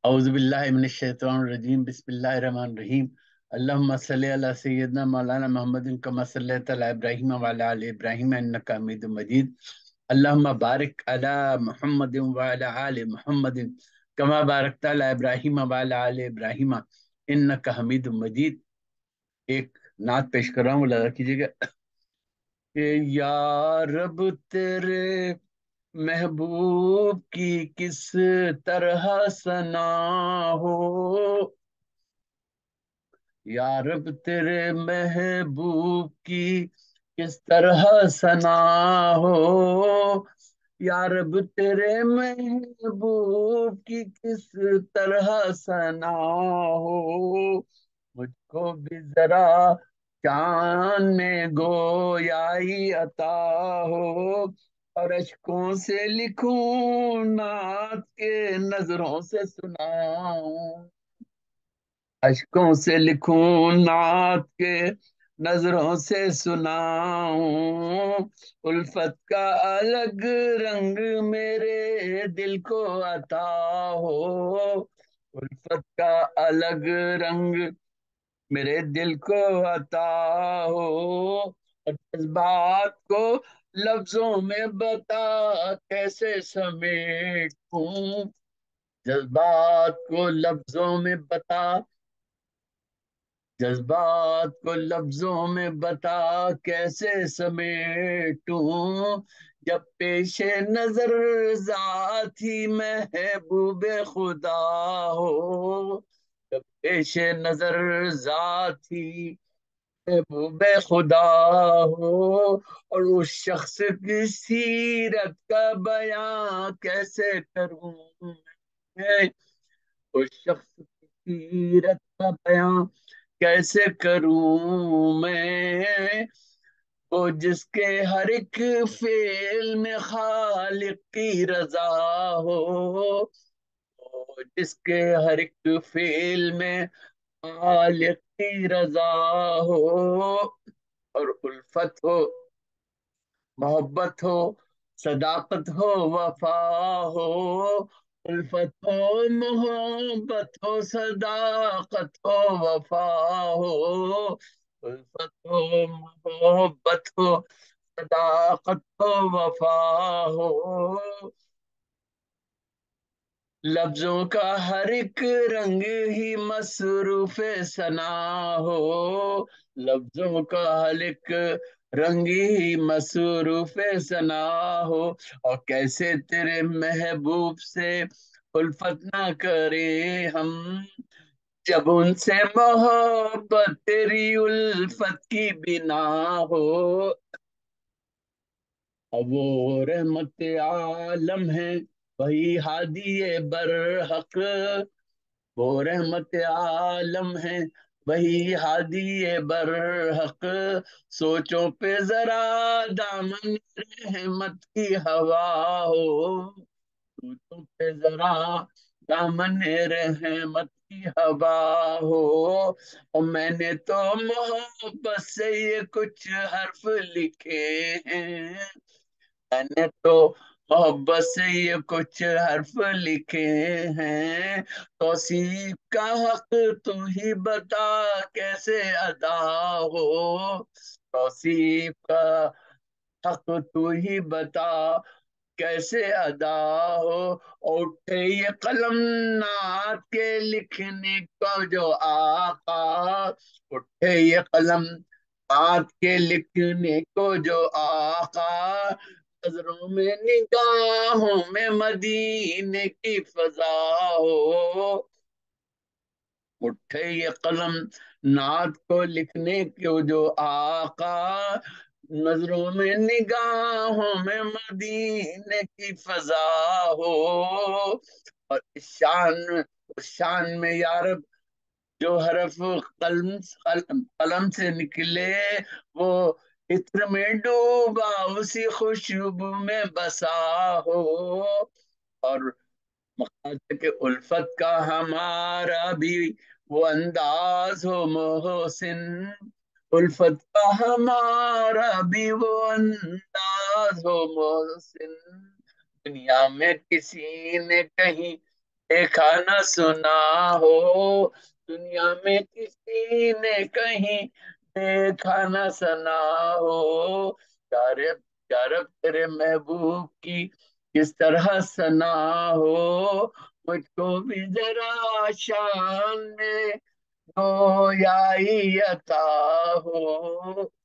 औज़ु बिल्लाहि मिनश शैतानिर रजीम बिस्मिल्लाहिर रहमानिर रहीम अल्लाहुम्मा सल्लि अला सय्यिदना मौलाना मुहम्मदिन कमा सल्लैता अला इब्राहीम व अला आलि इब्राहीम इन्नका हमीदुम मजीद अल्लाहुम्मा बारिक अला मुहम्मदिन व अला आलि मुहम्मदिन कमा बारकता अला इब्राहीम व अला आलि इब्राहीम इन्नका हमीदुम मजीद। एक नात पेश कर रहा हूँ, लगा कीजिएगा कि या रब तेरे महबूब की किस तरह सना हो, या रब तेरे महबूब की किस तरह सना हो, या रब तेरे महबूब की किस तरह सना हो। मुझको भी जरा चांद में गोयाई अता हो, और अशकों से लिखूं नात के नजरों से सुनाऊं, अशकों से लिखूं नात के नजरों से सुनाऊं। उल्फत का अलग रंग मेरे दिल को अता हो, उल्फत का अलग रंग मेरे दिल को अता हो, और जज्बात को लफ्जों में बता कैसे समेटूं, जज्बात को लफ्जों में बता, जज्बात को लफ्जों में बता कैसे समेटूं। जब पेशे नजर जात ही महबूब खुदा हो, जब पेशे नजर जात ही महबूब खुदा हो, और उस शख्स की सीरत का बयां कैसे करूं मैं, उस शख्स की सीरत का बयां कैसे करूं मैं। वो जिसके हर एक फेल में खालिक की रजा हो, वो जिसके हर एक फेल में खालिक की रजा हो, और उल्फत हो, मोहब्बत हो, सदाकत हो, वफा हो, उल्फत हो, मोहब्बत हो, सदाकत हो, वफा हो, उल्फत हो, मोहब्बत हो, सदाकत हो, वफा हो। लफ्जों का हर एक रंग ही मसरूफ सना हो, लफ्जों का हर एक रंग ही मसरूफ सना हो, और कैसे तेरे महबूब से उल्फत ना करें हम, जब उनसे मोहब्बत तेरी उल्फत की बिना हो। अब वो रहमत आलम है, वही हादी बरहक, वो रहमत आलम है, वही हादी बरहक। सोचों पे जरा दामन रहमत की हवा हो, सोचों पे जरा दामन रहमत की हवा हो। और मैंने तो मोहब्बत से ये कुछ हर्फ लिखे हैं, मैंने तो मोहब्बत से ये कुछ हर्फ लिखे हैं। तौसीफ का हक तू ही बता कैसे अदा हो, तौसीफ का हक तू ही बता कैसे अदा हो। और उठे ये कलम नात के लिखने का जो आका, उठे ये कलम नात के लिखने को जो आका, नजरों में निगाहों में मदीने की फजा हो। उठे ये कलम नात को लिखने को जो आका, नजरों में निगाहों में मदीने की फजा हो। और इस शान, उस शान में यारब जो हरफ कलम कलम से निकले, वो इत्र में डूबा उसी खुशबू में बसा हो। और मकासद के उल्फत का हमारा भी वो अंदाज हो मोहसिन, उल्फत का हमारा भी वो अंदाज हो मोहसिन। दुनिया में किसी ने कहीं देखा न सुना हो दुनिया में किसी ने कहीं, देखा न सुना हो। यारब यारब तेरे महबूब की किस तरह सना हो, मुझको भी जरा शान में गोयाई अता हो।